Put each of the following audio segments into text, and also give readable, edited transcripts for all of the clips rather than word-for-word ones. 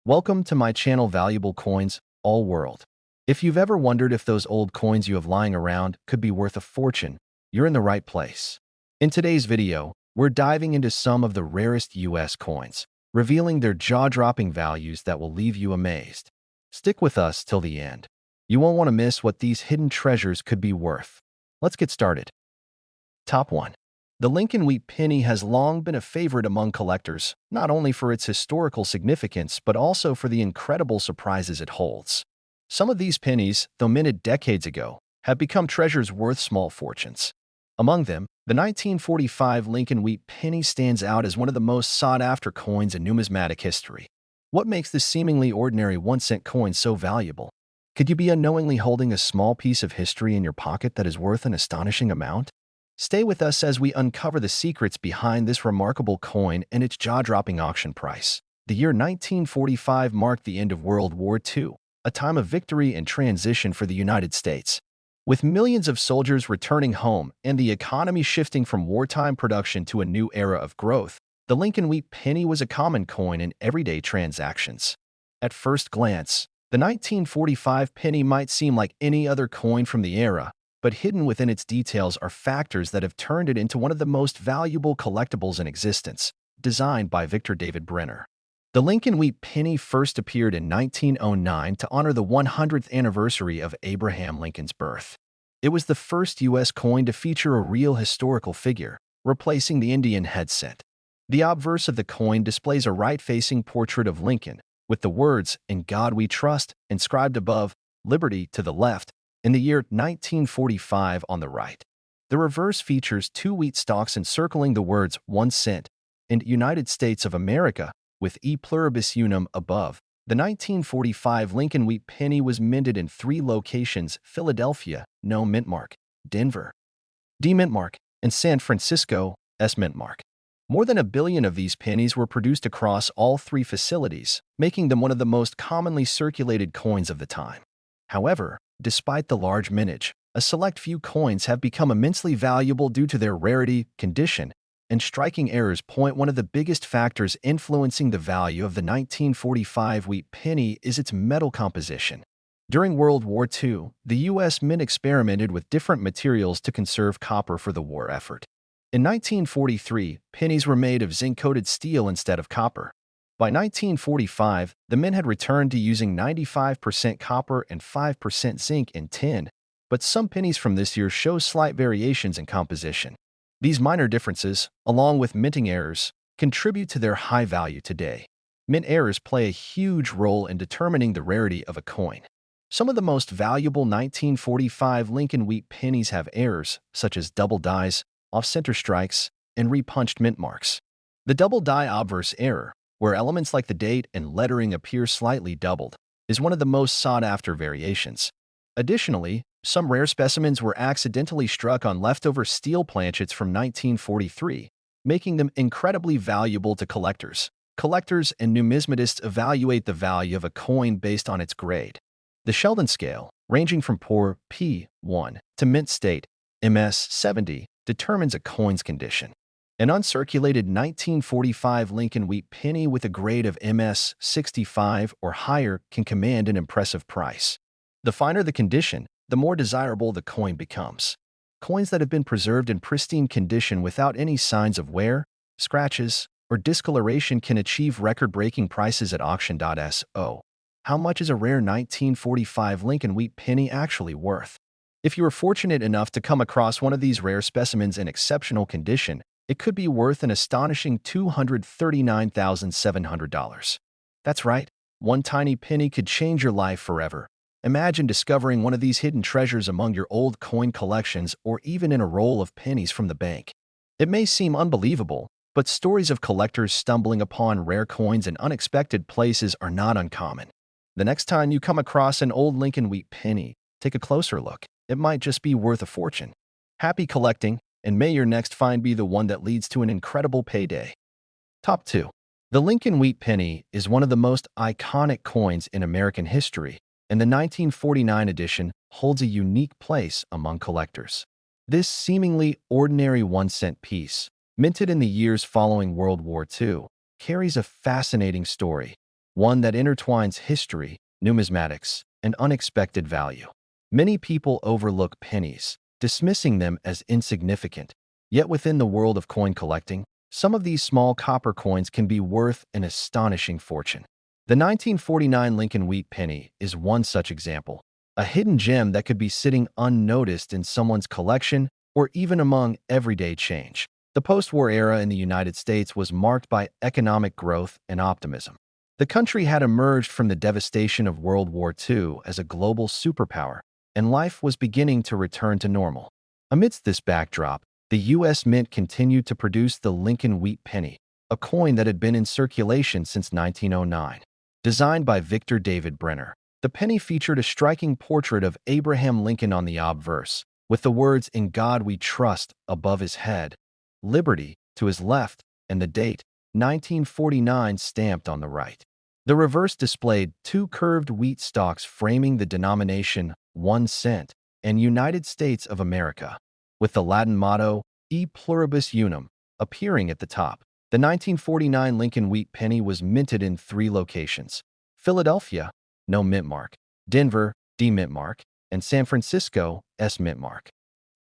Welcome to my channel Valuable Coins, All World. If you've ever wondered if those old coins you have lying around could be worth a fortune, you're in the right place. In today's video, we're diving into some of the rarest US coins, revealing their jaw-dropping values that will leave you amazed. Stick with us till the end. You won't want to miss what these hidden treasures could be worth. Let's get started. Top 1. The Lincoln Wheat penny has long been a favorite among collectors, not only for its historical significance but also for the incredible surprises it holds. Some of these pennies, though minted decades ago, have become treasures worth small fortunes. Among them, the 1945 Lincoln Wheat penny stands out as one of the most sought-after coins in numismatic history. What makes this seemingly ordinary 1-cent coin so valuable? Could you be unknowingly holding a small piece of history in your pocket that is worth an astonishing amount? Stay with us as we uncover the secrets behind this remarkable coin and its jaw-dropping auction price. The year 1945 marked the end of World War II, a time of victory and transition for the United States. With millions of soldiers returning home and the economy shifting from wartime production to a new era of growth, the Lincoln Wheat penny was a common coin in everyday transactions. At first glance, the 1945 penny might seem like any other coin from the era, but hidden within its details are factors that have turned it into one of the most valuable collectibles in existence, designed by Victor David Brenner. The Lincoln Wheat penny first appeared in 1909 to honor the 100th anniversary of Abraham Lincoln's birth. It was the first U.S. coin to feature a real historical figure, replacing the Indian headset. The obverse of the coin displays a right-facing portrait of Lincoln, with the words, "In God We Trust," inscribed above, "Liberty" to the left, in the year 1945 on the right. The reverse features two wheat stalks encircling the words 1 cent and United States of America with E pluribus unum above. The 1945 Lincoln Wheat penny was minted in 3 locations: Philadelphia, no mint mark; Denver, D mint mark; and San Francisco, S mint mark. More than 1 billion of these pennies were produced across all 3 facilities, making them one of the most commonly circulated coins of the time. However, despite the large mintage, a select few coins have become immensely valuable due to their rarity, condition, and striking errors. One of the biggest factors influencing the value of the 1945 wheat penny is its metal composition. During World War II, the U.S. Mint experimented with different materials to conserve copper for the war effort. In 1943, pennies were made of zinc-coated steel instead of copper. By 1945, the Mint had returned to using 95% copper and 5% zinc in tin, but some pennies from this year show slight variations in composition. These minor differences, along with minting errors, contribute to their high value today. Mint errors play a huge role in determining the rarity of a coin. Some of the most valuable 1945 Lincoln Wheat pennies have errors, such as double dies, off-center strikes, and repunched mint marks. The double die obverse error, where elements like the date and lettering appear slightly doubled, is one of the most sought-after variations. Additionally, some rare specimens were accidentally struck on leftover steel planchets from 1943, making them incredibly valuable to collectors. Collectors and numismatists evaluate the value of a coin based on its grade. The Sheldon scale, ranging from poor P1 to mint state MS70, determines a coin's condition. An uncirculated 1945 Lincoln Wheat penny with a grade of MS65 or higher can command an impressive price. The finer the condition, the more desirable the coin becomes. Coins that have been preserved in pristine condition without any signs of wear, scratches, or discoloration can achieve record-breaking prices at auction.so. How much is a rare 1945 Lincoln Wheat penny actually worth? If you were fortunate enough to come across one of these rare specimens in exceptional condition, it could be worth an astonishing $239,700. That's right, one tiny penny could change your life forever. Imagine discovering one of these hidden treasures among your old coin collections or even in a roll of pennies from the bank. It may seem unbelievable, but stories of collectors stumbling upon rare coins in unexpected places are not uncommon. The next time you come across an old Lincoln Wheat penny, take a closer look. It might just be worth a fortune. Happy collecting, and may your next find be the one that leads to an incredible payday. Top 2. The Lincoln Wheat penny is one of the most iconic coins in American history, and the 1949 edition holds a unique place among collectors. This seemingly ordinary 1-cent piece, minted in the years following World War II, carries a fascinating story. one that intertwines history, numismatics, and unexpected value. Many people overlook pennies, dismissing them as insignificant. Yet within the world of coin collecting, some of these small copper coins can be worth an astonishing fortune. The 1949 Lincoln Wheat penny is one such example, a hidden gem that could be sitting unnoticed in someone's collection or even among everyday change. The post-war era in the United States was marked by economic growth and optimism. The country had emerged from the devastation of World War II as a global superpower, and life was beginning to return to normal. Amidst this backdrop, the U.S. Mint continued to produce the Lincoln Wheat penny, a coin that had been in circulation since 1909. Designed by Victor David Brenner, the penny featured a striking portrait of Abraham Lincoln on the obverse, with the words "In God We Trust" above his head, "Liberty" to his left, and the date, 1949, stamped on the right. The reverse displayed two curved wheat stalks framing the denomination 1 cent and United States of America, with the Latin motto E pluribus unum appearing at the top. The 1949 Lincoln Wheat penny was minted in 3 locations: Philadelphia, no mint mark; Denver, D mint mark; and San Francisco, S mint mark.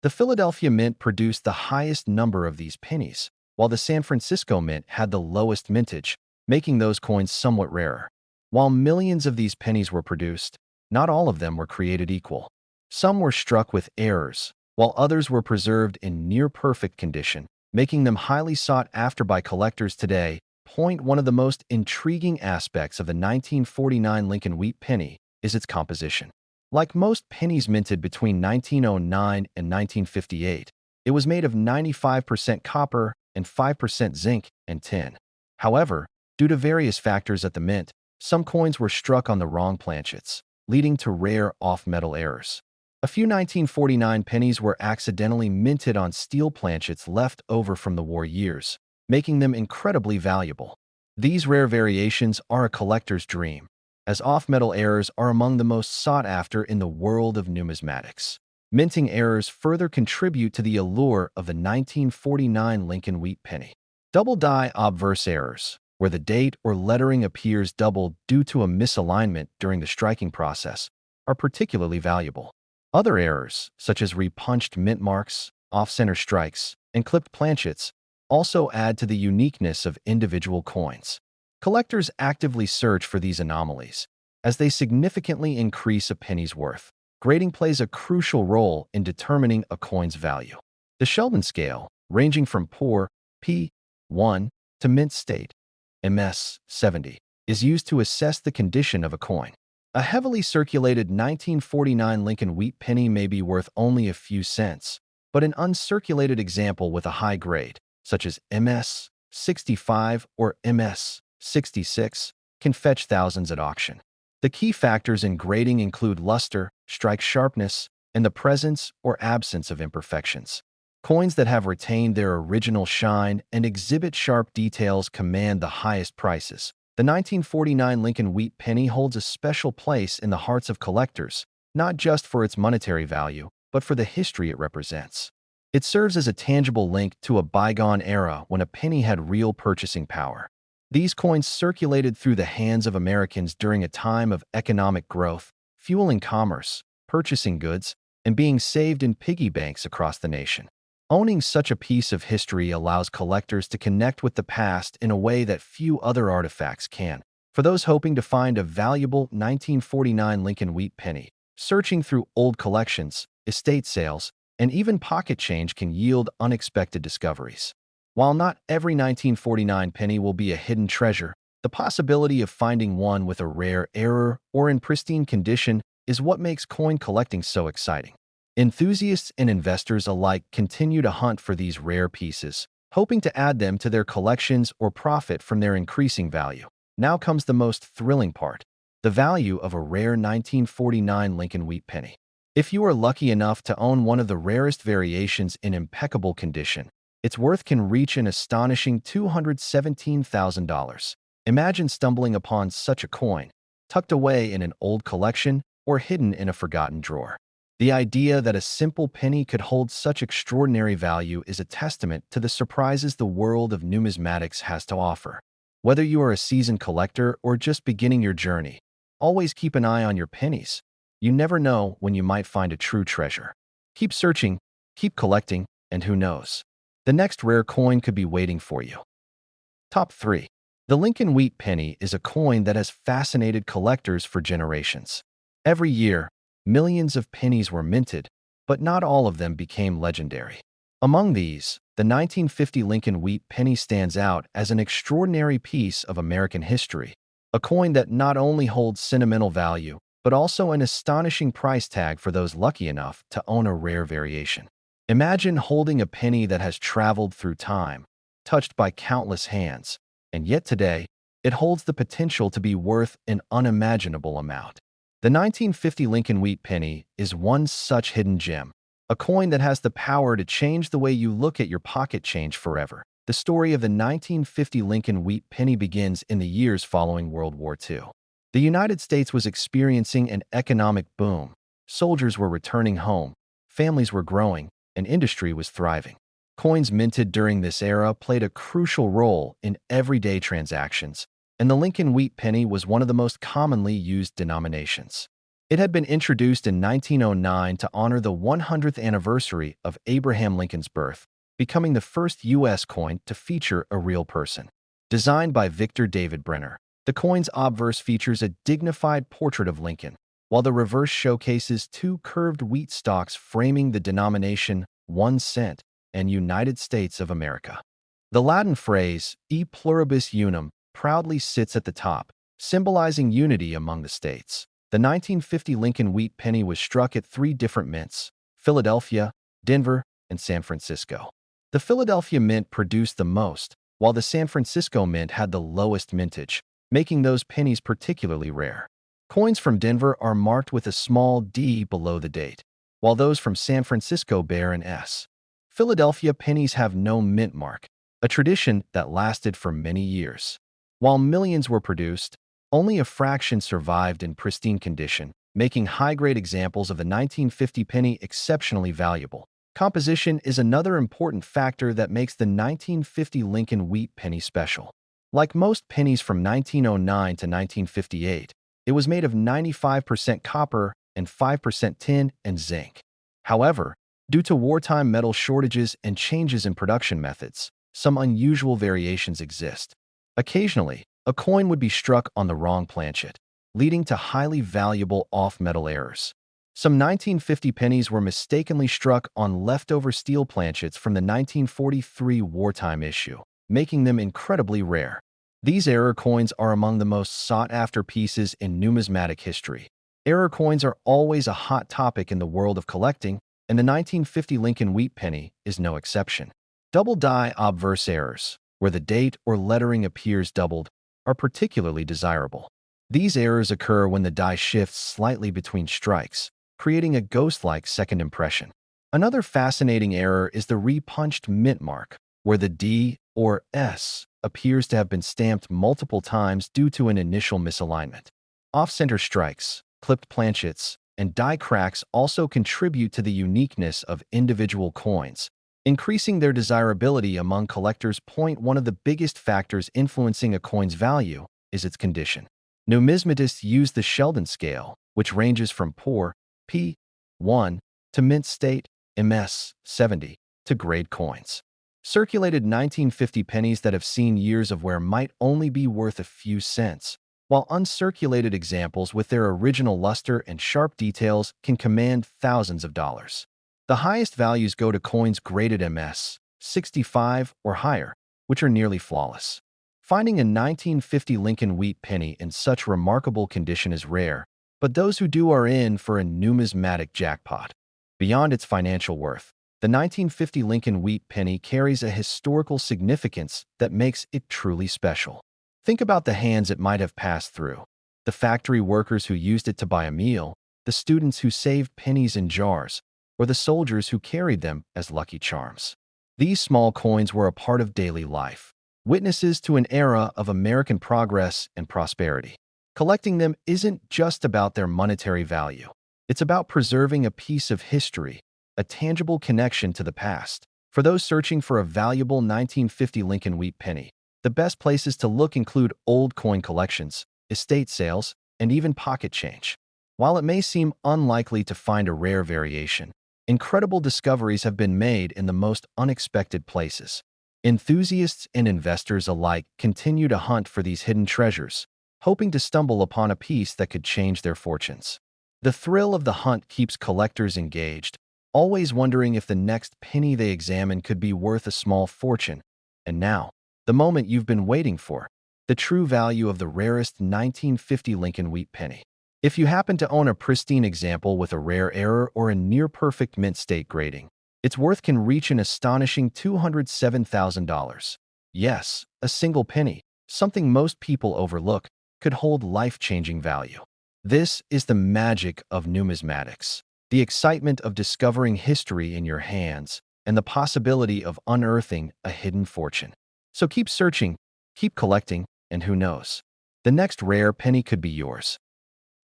The Philadelphia Mint produced the highest number of these pennies, while the San Francisco Mint had the lowest mintage, making those coins somewhat rarer. While millions of these pennies were produced, not all of them were created equal. Some were struck with errors, while others were preserved in near-perfect condition, making them highly sought after by collectors today. One of the most intriguing aspects of the 1949 Lincoln Wheat penny is its composition. Like most pennies minted between 1909 and 1958, it was made of 95% copper and 5% zinc and tin. However, due to various factors at the mint, some coins were struck on the wrong planchets, leading to rare off-metal errors. A few 1949 pennies were accidentally minted on steel planchets left over from the war years, making them incredibly valuable. These rare variations are a collector's dream, as off-metal errors are among the most sought after in the world of numismatics. Minting errors further contribute to the allure of the 1949 Lincoln Wheat penny. Double die obverse errors, where the date or lettering appears doubled due to a misalignment during the striking process, are particularly valuable. Other errors, such as repunched mint marks, off-center strikes, and clipped planchets, also add to the uniqueness of individual coins. Collectors actively search for these anomalies, as they significantly increase a penny's worth. Grading plays a crucial role in determining a coin's value. The Sheldon scale, ranging from poor P1 to mint state MS 70, is used to assess the condition of a coin. A heavily circulated 1949 Lincoln Wheat penny may be worth only a few cents, but an uncirculated example with a high grade, such as MS 65 or MS 66, can fetch thousands at auction. The key factors in grading include luster, strike sharpness, and the presence or absence of imperfections. Coins that have retained their original shine and exhibit sharp details command the highest prices. The 1949 Lincoln Wheat penny holds a special place in the hearts of collectors, not just for its monetary value, but for the history it represents. It serves as a tangible link to a bygone era when a penny had real purchasing power. These coins circulated through the hands of Americans during a time of economic growth, fueling commerce, purchasing goods, and being saved in piggy banks across the nation. Owning such a piece of history allows collectors to connect with the past in a way that few other artifacts can. For those hoping to find a valuable 1949 Lincoln Wheat penny, searching through old collections, estate sales, and even pocket change can yield unexpected discoveries. While not every 1949 penny will be a hidden treasure, the possibility of finding one with a rare error or in pristine condition is what makes coin collecting so exciting. Enthusiasts and investors alike continue to hunt for these rare pieces, hoping to add them to their collections or profit from their increasing value. Now comes the most thrilling part: the value of a rare 1949 Lincoln Wheat penny. If you are lucky enough to own one of the rarest variations in impeccable condition, its worth can reach an astonishing $217,000. Imagine stumbling upon such a coin, tucked away in an old collection or hidden in a forgotten drawer. The idea that a simple penny could hold such extraordinary value is a testament to the surprises the world of numismatics has to offer. Whether you are a seasoned collector or just beginning your journey, always keep an eye on your pennies. You never know when you might find a true treasure. Keep searching, keep collecting, and who knows? The next rare coin could be waiting for you. Top 3. The Lincoln Wheat Penny is a coin that has fascinated collectors for generations. Every year, millions of pennies were minted, but not all of them became legendary. Among these, the 1950 Lincoln Wheat Penny stands out as an extraordinary piece of American history, a coin that not only holds sentimental value, but also an astonishing price tag for those lucky enough to own a rare variation. Imagine holding a penny that has traveled through time, touched by countless hands, and yet today, it holds the potential to be worth an unimaginable amount. The 1950 Lincoln Wheat Penny is one such hidden gem, a coin that has the power to change the way you look at your pocket change forever. The story of the 1950 Lincoln Wheat Penny begins in the years following World War II. The United States was experiencing an economic boom. Soldiers were returning home, families were growing, and industry was thriving. Coins minted during this era played a crucial role in everyday transactions, and the Lincoln Wheat Penny was one of the most commonly used denominations. It had been introduced in 1909 to honor the 100th anniversary of Abraham Lincoln's birth, becoming the first U.S. coin to feature a real person. Designed by Victor David Brenner, the coin's obverse features a dignified portrait of Lincoln, while the reverse showcases two curved wheat stalks framing the denomination 1 cent and United States of America. The Latin phrase, e pluribus unum, proudly sits at the top, symbolizing unity among the states. The 1950 Lincoln Wheat Penny was struck at 3 different mints: Philadelphia, Denver, and San Francisco. The Philadelphia mint produced the most, while the San Francisco mint had the lowest mintage, making those pennies particularly rare. Coins from Denver are marked with a small D below the date, while those from San Francisco bear an S. Philadelphia pennies have no mint mark, a tradition that lasted for many years. While millions were produced, only a fraction survived in pristine condition, making high-grade examples of the 1950 penny exceptionally valuable. Composition is another important factor that makes the 1950 Lincoln Wheat Penny special. Like most pennies from 1909 to 1958, it was made of 95% copper and 5% tin and zinc. However, due to wartime metal shortages and changes in production methods, some unusual variations exist. Occasionally, a coin would be struck on the wrong planchet, leading to highly valuable off-metal errors. Some 1950 pennies were mistakenly struck on leftover steel planchets from the 1943 wartime issue, making them incredibly rare. These error coins are among the most sought-after pieces in numismatic history. Error coins are always a hot topic in the world of collecting, and the 1950 Lincoln Wheat Penny is no exception. Double die obverse errors, where the date or lettering appears doubled, are particularly desirable. These errors occur when the die shifts slightly between strikes, creating a ghost-like second impression. Another fascinating error is the repunched mint mark, where the D or S appears to have been stamped multiple times due to an initial misalignment. Off-center strikes, clipped planchets, and die cracks also contribute to the uniqueness of individual coins, increasing their desirability among collectors. One of the biggest factors influencing a coin's value is its condition. Numismatists use the Sheldon scale, which ranges from poor, P1, to mint state, MS 70, to grade coins. Circulated 1950 pennies that have seen years of wear might only be worth a few cents, while uncirculated examples with their original luster and sharp details can command thousands of dollars. The highest values go to coins graded MS 65 or higher, which are nearly flawless. Finding a 1950 Lincoln Wheat Penny in such remarkable condition is rare, but those who do are in for a numismatic jackpot. Beyond its financial worth, the 1950 Lincoln Wheat Penny carries a historical significance that makes it truly special. Think about the hands it might have passed through: the factory workers who used it to buy a meal, the students who saved pennies in jars, or the soldiers who carried them as lucky charms. These small coins were a part of daily life, witnesses to an era of American progress and prosperity. Collecting them isn't just about their monetary value. It's about preserving a piece of history, a tangible connection to the past. For those searching for a valuable 1950 Lincoln Wheat Penny, The best places to look include old coin collections, estate sales, and even pocket change. While it may seem unlikely to find a rare variation, incredible discoveries have been made in the most unexpected places. Enthusiasts and investors alike continue to hunt for these hidden treasures, hoping to stumble upon a piece that could change their fortunes. The thrill of the hunt keeps collectors engaged, always wondering if the next penny they examine could be worth a small fortune. And now, the moment you've been waiting for, the true value of the rarest 1950 Lincoln Wheat penny. If you happen to own a pristine example with a rare error or a near-perfect mint state grading, its worth can reach an astonishing $207,000. Yes, a single penny, something most people overlook, could hold life-changing value. This is the magic of numismatics, the excitement of discovering history in your hands, and the possibility of unearthing a hidden fortune. So keep searching, keep collecting, and who knows? The next rare penny could be yours.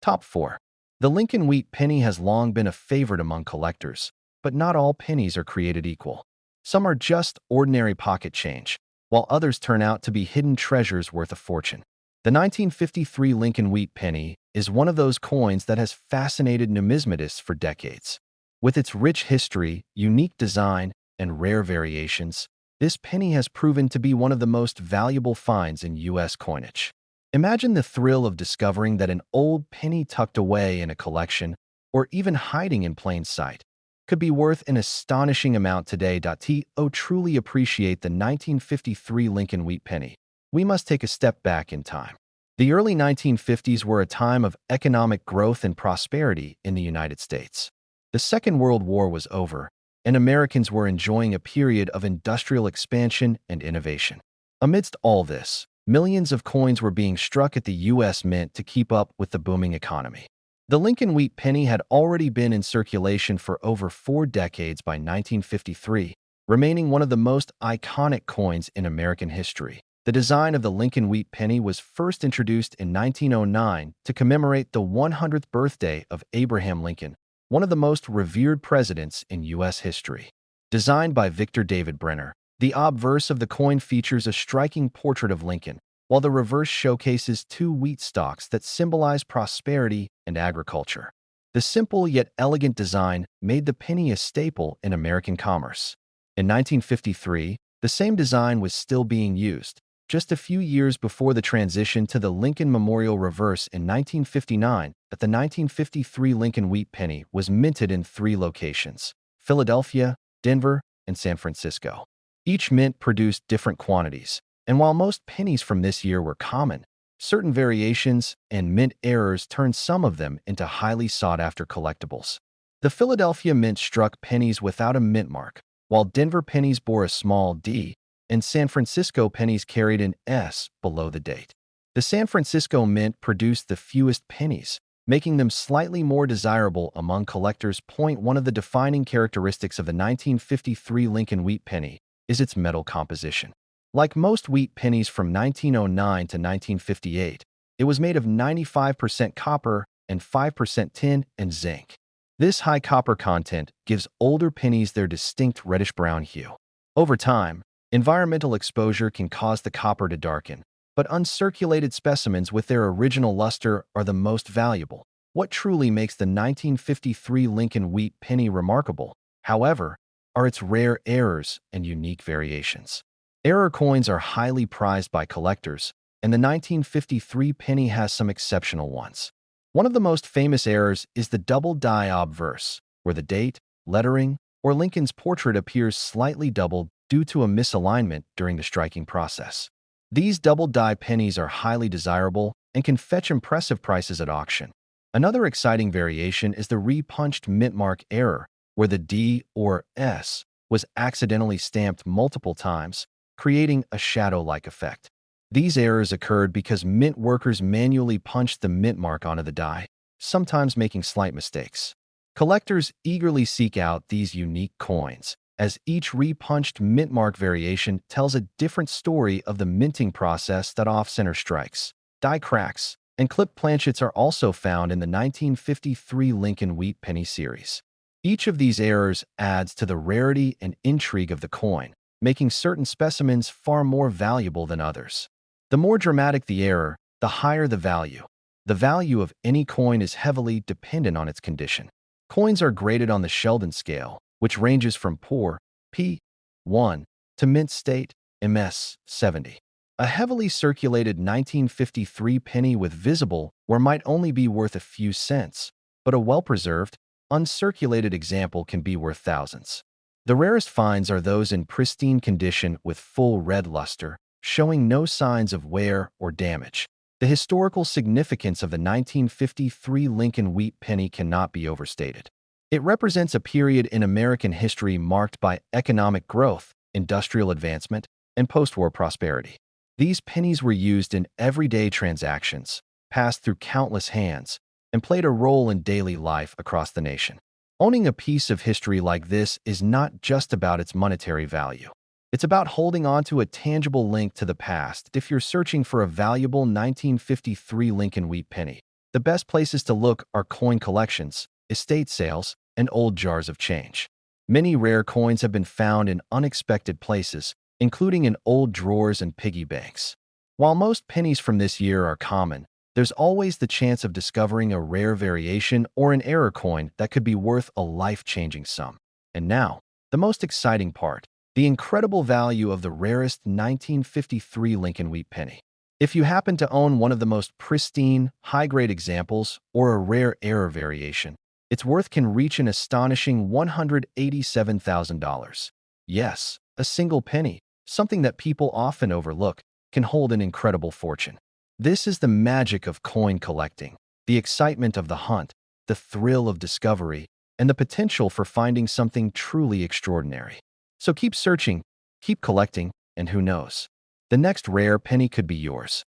Top 4. The Lincoln Wheat penny has long been a favorite among collectors, but not all pennies are created equal. Some are just ordinary pocket change, while others turn out to be hidden treasures worth a fortune. The 1953 Lincoln Wheat penny is one of those coins that has fascinated numismatists for decades. With its rich history, unique design, and rare variations, this penny has proven to be one of the most valuable finds in U.S. coinage. Imagine the thrill of discovering that an old penny tucked away in a collection, or even hiding in plain sight, could be worth an astonishing amount today. To truly appreciate the 1953 Lincoln Wheat penny, we must take a step back in time. The early 1950s were a time of economic growth and prosperity in the United States. The Second World War was over, and Americans were enjoying a period of industrial expansion and innovation. Amidst all this, millions of coins were being struck at the U.S. Mint to keep up with the booming economy. The Lincoln Wheat penny had already been in circulation for over 4 decades by 1953, remaining one of the most iconic coins in American history. The design of the Lincoln Wheat penny was first introduced in 1909 to commemorate the 100th birthday of Abraham Lincoln, one of the most revered presidents in U.S. history. Designed by Victor David Brenner, the obverse of the coin features a striking portrait of Lincoln, while the reverse showcases 2 wheat stalks that symbolize prosperity and agriculture. The simple yet elegant design made the penny a staple in American commerce. In 1953, the same design was still being used, just a few years before the transition to the Lincoln Memorial Reverse in 1959, that the 1953 Lincoln Wheat penny was minted in 3 locations: Philadelphia, Denver, and San Francisco. Each mint produced different quantities, and while most pennies from this year were common, certain variations and mint errors turned some of them into highly sought-after collectibles. The Philadelphia Mint struck pennies without a mint mark, while Denver pennies bore a small D, and San Francisco pennies carried an S below the date. The San Francisco Mint produced the fewest pennies, making them slightly more desirable among collectors. One of the defining characteristics of the 1953 Lincoln Wheat penny is its metal composition. Like most wheat pennies from 1909 to 1958, it was made of 95% copper and 5% tin and zinc. This high copper content gives older pennies their distinct reddish-brown hue. Over time, environmental exposure can cause the copper to darken, but uncirculated specimens with their original luster are the most valuable. What truly makes the 1953 Lincoln Wheat penny remarkable, however, are its rare errors and unique variations. Error coins are highly prized by collectors, and the 1953 penny has some exceptional ones. One of the most famous errors is the double die obverse, where the date, lettering, or Lincoln's portrait appears slightly doubled due to a misalignment during the striking process. These double die pennies are highly desirable and can fetch impressive prices at auction. Another exciting variation is the re-punched mint mark error, where the D or S was accidentally stamped multiple times, creating a shadow-like effect. These errors occurred because mint workers manually punched the mint mark onto the die, sometimes making slight mistakes. Collectors eagerly seek out these unique coins, as each re-punched mint mark variation tells a different story of the minting process. That off-center strikes, die cracks, and clip planchets are also found in the 1953 Lincoln Wheat penny series. Each of these errors adds to the rarity and intrigue of the coin, making certain specimens far more valuable than others. The more dramatic the error, the higher the value. The value of any coin is heavily dependent on its condition. Coins are graded on the Sheldon scale, which ranges from poor, P1, to mint state, MS 70. A heavily circulated 1953 penny with visible wear might only be worth a few cents, but a well-preserved, uncirculated example can be worth thousands. The rarest finds are those in pristine condition with full red luster, showing no signs of wear or damage. The historical significance of the 1953 Lincoln wheat penny cannot be overstated. It represents a period in American history marked by economic growth, industrial advancement, and post-war prosperity. These pennies were used in everyday transactions, passed through countless hands, and played a role in daily life across the nation. Owning a piece of history like this is not just about its monetary value. It's about holding on to a tangible link to the past. If you're searching for a valuable 1953 Lincoln wheat penny, the best places to look are coin collections, estate sales, and old jars of change. Many rare coins have been found in unexpected places, including in old drawers and piggy banks. While most pennies from this year are common, there's always the chance of discovering a rare variation or an error coin that could be worth a life-changing sum. And now, the most exciting part, the incredible value of the rarest 1953 Lincoln wheat penny. If you happen to own one of the most pristine, high-grade examples or a rare error variation, its worth can reach an astonishing $187,000. Yes, a single penny, something that people often overlook, can hold an incredible fortune. This is the magic of coin collecting, the excitement of the hunt, the thrill of discovery, and the potential for finding something truly extraordinary. So keep searching, keep collecting, and who knows? The next rare penny could be yours.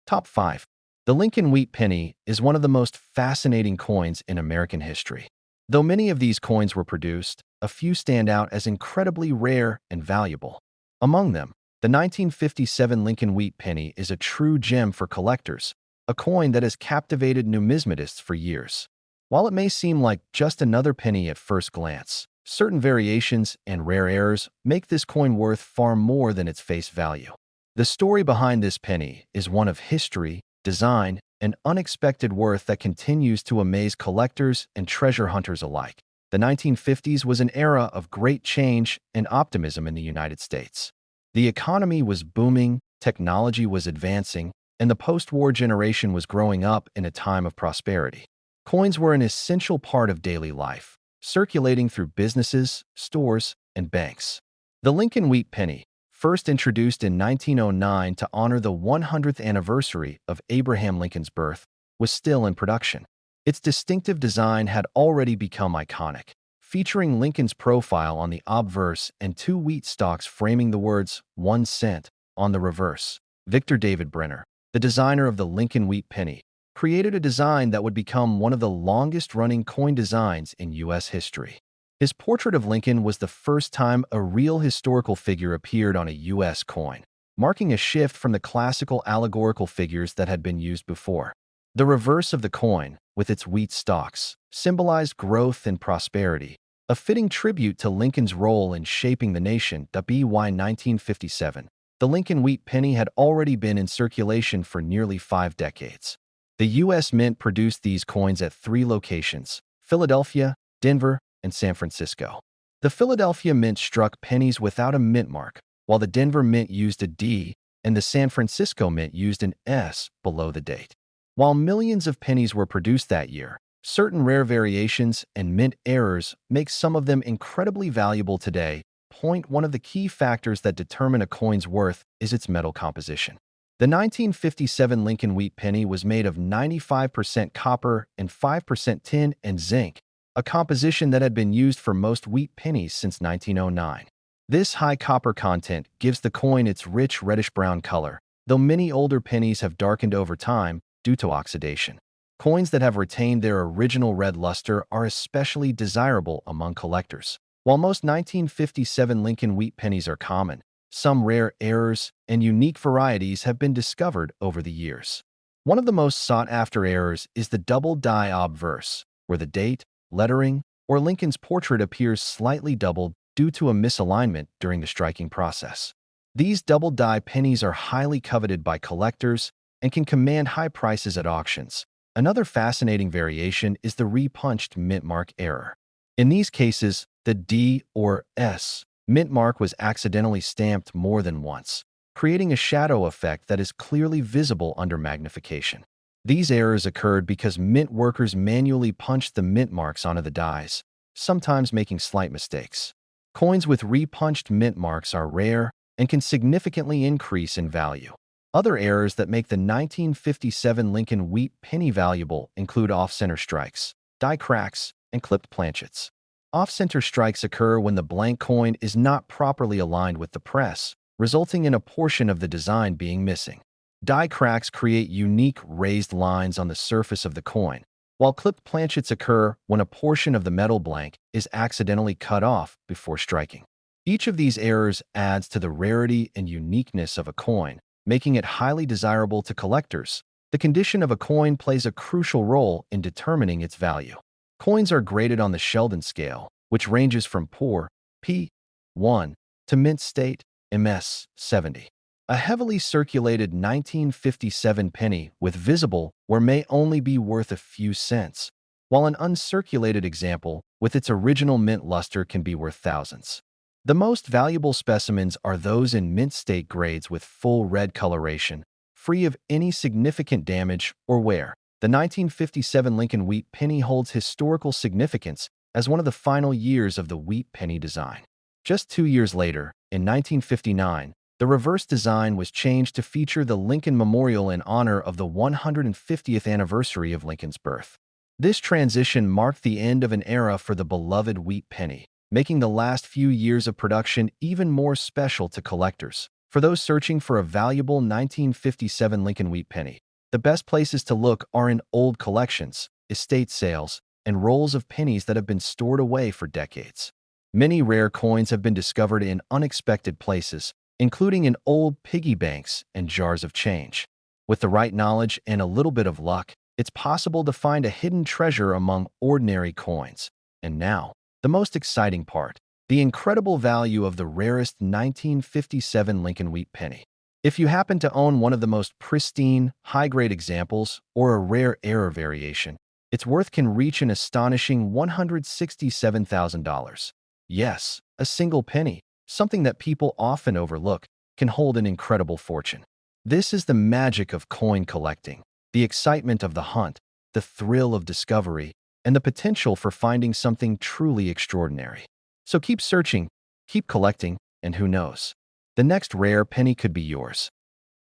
Top 5. The Lincoln wheat penny is one of the most fascinating coins in American history. Though many of these coins were produced, a few stand out as incredibly rare and valuable. Among them, the 1957 Lincoln wheat penny is a true gem for collectors, a coin that has captivated numismatists for years. While it may seem like just another penny at first glance, certain variations and rare errors make this coin worth far more than its face value. The story behind this penny is one of history, design, and unexpected worth that continues to amaze collectors and treasure hunters alike. The 1950s was an era of great change and optimism in the United States. The economy was booming, technology was advancing, and the post-war generation was growing up in a time of prosperity. Coins were an essential part of daily life, circulating through businesses, stores, and banks. The Lincoln wheat penny, first introduced in 1909 to honor the 100th anniversary of Abraham Lincoln's birth, was still in production. Its distinctive design had already become iconic, featuring Lincoln's profile on the obverse and two wheat stalks framing the words 1 cent on the reverse. Victor David Brenner, the designer of the Lincoln wheat penny, created a design that would become one of the longest-running coin designs in U.S. history. His portrait of Lincoln was the first time a real historical figure appeared on a U.S. coin, marking a shift from the classical allegorical figures that had been used before. The reverse of the coin, with its wheat stalks, symbolized growth and prosperity, a fitting tribute to Lincoln's role in shaping the nation. By 1957, the Lincoln wheat penny had already been in circulation for nearly 5 decades. The U.S. Mint produced these coins at 3 locations: Philadelphia, Denver, and San Francisco. The Philadelphia Mint struck pennies without a mint mark, while the Denver Mint used a D, and the San Francisco Mint used an S below the date. While millions of pennies were produced that year, certain rare variations and mint errors make some of them incredibly valuable today. One of the key factors that determine a coin's worth is its metal composition. The 1957 Lincoln wheat penny was made of 95% copper and 5% tin and zinc, a composition that had been used for most wheat pennies since 1909. This high copper content gives the coin its rich reddish-brown color, though many older pennies have darkened over time due to oxidation. Coins that have retained their original red luster are especially desirable among collectors. While most 1957 Lincoln wheat pennies are common, some rare errors and unique varieties have been discovered over the years. One of the most sought-after errors is the double die obverse, where the date, lettering, or Lincoln's portrait appears slightly doubled due to a misalignment during the striking process. These double-die pennies are highly coveted by collectors and can command high prices at auctions. Another fascinating variation is the repunched mint mark error. In these cases, the D or S mint mark was accidentally stamped more than once, creating a shadow effect that is clearly visible under magnification. These errors occurred because mint workers manually punched the mint marks onto the dies, sometimes making slight mistakes. Coins with repunched mint marks are rare and can significantly increase in value. Other errors that make the 1957 Lincoln Wheat penny valuable include off-center strikes, die cracks, and clipped planchets. Off-center strikes occur when the blank coin is not properly aligned with the press, resulting in a portion of the design being missing. Die cracks create unique raised lines on the surface of the coin, while clipped planchets occur when a portion of the metal blank is accidentally cut off before striking. Each of these errors adds to the rarity and uniqueness of a coin, making it highly desirable to collectors. The condition of a coin plays a crucial role in determining its value. Coins are graded on the Sheldon scale, which ranges from poor, P1, to mint state, MS 70. A heavily circulated 1957 penny with visible wear may only be worth a few cents, while an uncirculated example with its original mint luster can be worth thousands. The most valuable specimens are those in mint state grades with full red coloration, free of any significant damage or wear. The 1957 Lincoln Wheat penny holds historical significance as one of the final years of the wheat penny design. Just 2 years later, in 1959, the reverse design was changed to feature the Lincoln Memorial in honor of the 150th anniversary of Lincoln's birth. This transition marked the end of an era for the beloved wheat penny, making the last few years of production even more special to collectors. For those searching for a valuable 1957 Lincoln Wheat penny, the best places to look are in old collections, estate sales, and rolls of pennies that have been stored away for decades. Many rare coins have been discovered in unexpected places, including in old piggy banks and jars of change. With the right knowledge and a little bit of luck, it's possible to find a hidden treasure among ordinary coins. And now, the most exciting part, the incredible value of the rarest 1957 Lincoln Wheat penny. If you happen to own one of the most pristine, high-grade examples or a rare error variation, its worth can reach an astonishing $167,000. Yes, a single penny, something that people often overlook, can hold an incredible fortune. This is the magic of coin collecting, the excitement of the hunt, the thrill of discovery, and the potential for finding something truly extraordinary. So keep searching, keep collecting, and who knows? The next rare penny could be yours.